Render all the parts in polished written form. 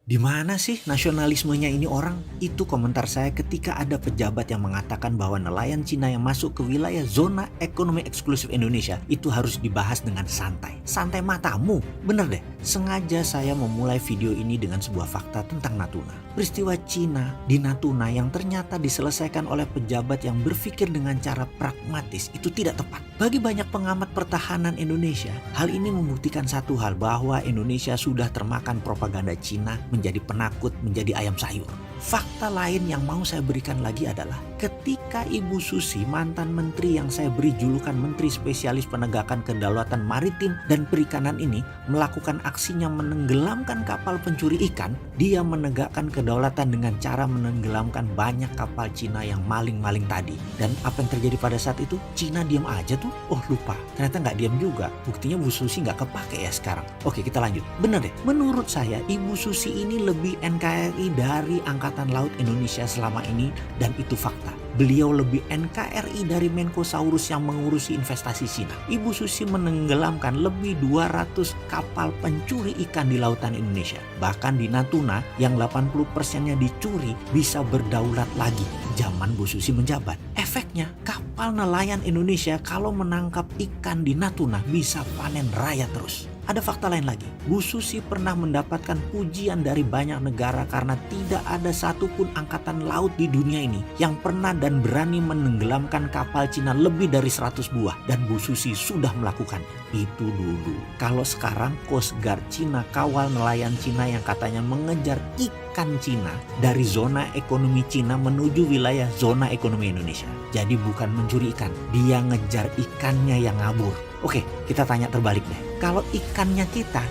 Di mana sih nasionalismenya ini orang? Itu komentar saya ketika ada pejabat yang mengatakan bahwa nelayan Cina yang masuk ke wilayah zona ekonomi eksklusif Indonesia itu harus dibahas dengan santai. Santai matamu, bener deh. Sengaja saya memulai video ini dengan sebuah fakta tentang Natuna. Peristiwa Cina di Natuna yang ternyata diselesaikan oleh pejabat yang berpikir dengan cara pragmatis itu tidak tepat. Bagi banyak pengamat pertahanan Indonesia, hal ini membuktikan satu hal bahwa Indonesia sudah termakan propaganda Cina menjadi penakut, menjadi ayam sayur. Fakta lain yang mau saya berikan lagi adalah ketika Ibu Susi, mantan menteri yang saya beri julukan Menteri Spesialis Penegakan Kedaulatan Maritim dan Perikanan ini melakukan aksinya menenggelamkan kapal pencuri ikan, dia menegakkan kedaulatan dengan cara menenggelamkan banyak kapal Cina yang maling-maling tadi. Dan apa yang terjadi pada saat itu? Cina diam aja tuh. Oh lupa, ternyata nggak diam juga. Buktinya Bu Susi nggak kepake ya sekarang. Oke, kita lanjut. Bener deh, menurut saya Ibu Susi ini lebih NKRI dari Angkatan Laut Indonesia selama ini, dan itu fakta. Beliau lebih NKRI dari Menkosaurus yang mengurusi investasi Cina. Ibu Susi menenggelamkan lebih 200 kapal pencuri ikan di lautan Indonesia. Bahkan di Natuna yang 80%-nya dicuri bisa berdaulat lagi zaman Bu Susi menjabat. Efeknya kapal nelayan Indonesia kalau menangkap ikan di Natuna bisa panen raya terus. Ada fakta lain lagi, Bu Susi pernah mendapatkan pujian dari banyak negara karena tidak ada satupun angkatan laut di dunia ini yang pernah dan berani menenggelamkan kapal Cina lebih dari 100 buah, dan Bu Susi sudah melakukannya. Itu dulu. Kalau sekarang Coast Guard Cina kawal nelayan Cina yang katanya mengejar ikan Cina dari zona ekonomi Cina menuju wilayah zona ekonomi Indonesia. Jadi bukan mencuri ikan, dia ngejar ikannya yang ngabur. Oke, kita tanya terbalik deh. Kalau ikannya kita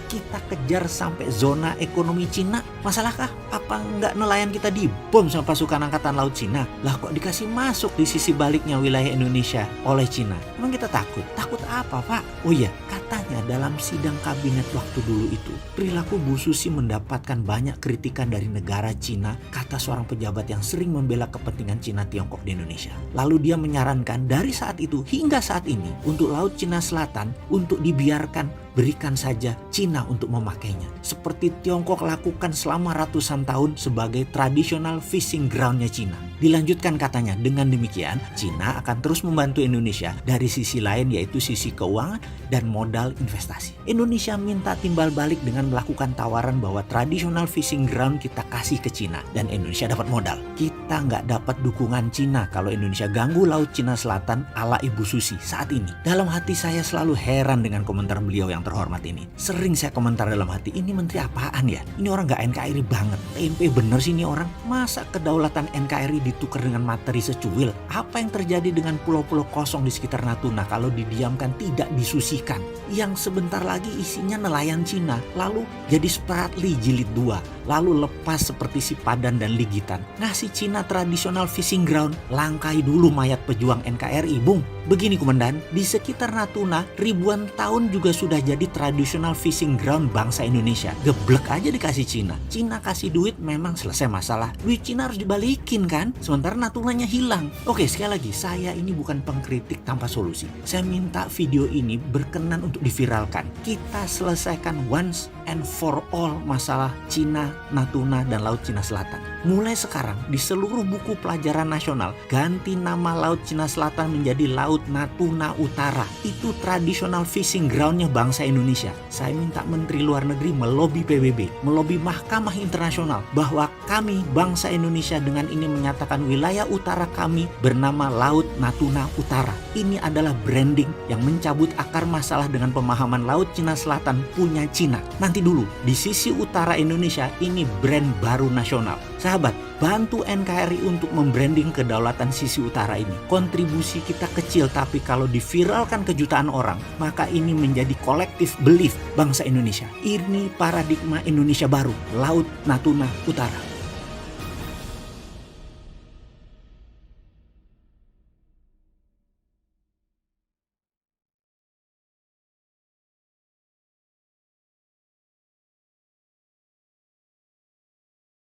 kejar sampai zona ekonomi Cina, masalahkah? Apa nggak nelayan kita dibom sama pasukan angkatan laut Cina? Lah kok dikasih masuk di sisi baliknya wilayah Indonesia oleh Cina? Emang kita takut? Takut apa, Pak? Oh iya, katanya dalam sidang kabinet waktu dulu itu, perilaku Bu Susi mendapatkan banyak kritikan dari negara Cina, kata seorang pejabat yang sering membela kepentingan Cina Tiongkok di Indonesia. Lalu dia menyarankan dari saat itu hingga saat ini untuk Laut Cina Selatan untuk dibiarkan, berikan saja Cina untuk memakainya. Seperti Tiongkok lakukan selama ratusan tahun sebagai traditional fishing groundnya Cina. Dilanjutkan katanya, dengan demikian Cina akan terus membantu Indonesia dari sisi lain, yaitu sisi keuangan dan modal investasi. Indonesia minta timbal balik dengan melakukan tawaran bahwa traditional fishing ground kita kasih ke Cina dan Indonesia dapat modal. Kita nggak dapat dukungan Cina kalau Indonesia ganggu Laut Cina Selatan ala Ibu Susi saat ini. Dalam hati saya selalu heran dengan komentar beliau yang terhormat ini. Sering saya komentar dalam hati, ini menteri apaan ya? Ini orang nggak NKRI banget. Tempe bener sih ini orang. Masa kedaulatan NKRI ditukar dengan materi secuil? Apa yang terjadi dengan pulau-pulau kosong di sekitar Natuna kalau didiamkan tidak disusikan? Yang sebentar lagi isinya nelayan Cina, lalu jadi Spratly jilid 2, lalu lepas seperti si Padan dan Ligitan. Ngasih Cina traditional fishing ground, langkai dulu mayat pejuang NKRI, Bung. Begini Komandan, di sekitar Natuna ribuan tahun juga sudah jadi traditional fishing ground bangsa Indonesia. Geblek aja dikasih Cina. Cina kasih duit memang selesai masalah. Duit Cina harus dibalikin kan? Sementara Natunanya hilang. Oke, sekali lagi, saya ini bukan pengkritik tanpa solusi. Saya minta video ini berkenan untuk diviralkan. Kita selesaikan once and for all masalah Cina, Natuna, dan Laut Cina Selatan. Mulai sekarang di seluruh buku pelajaran nasional, ganti nama Laut Cina Selatan menjadi Laut Natuna Utara. Itu traditional fishing groundnya bangsa Indonesia. Saya minta Menteri Luar Negeri melobi PBB, melobi Mahkamah Internasional bahwa kami bangsa Indonesia dengan ini menyatakan wilayah utara kami bernama Laut Natuna Utara. Ini adalah branding yang mencabut akar masalah dengan pemahaman Laut Cina Selatan punya Cina. Nanti dulu, di sisi utara Indonesia ini brand baru nasional. Sahabat, bantu NKRI untuk membranding kedaulatan sisi utara ini. Kontribusi kita kecil, tapi kalau diviralkan ke jutaan orang, maka ini menjadi collective belief bangsa Indonesia. Ini paradigma Indonesia baru, Laut Natuna Utara.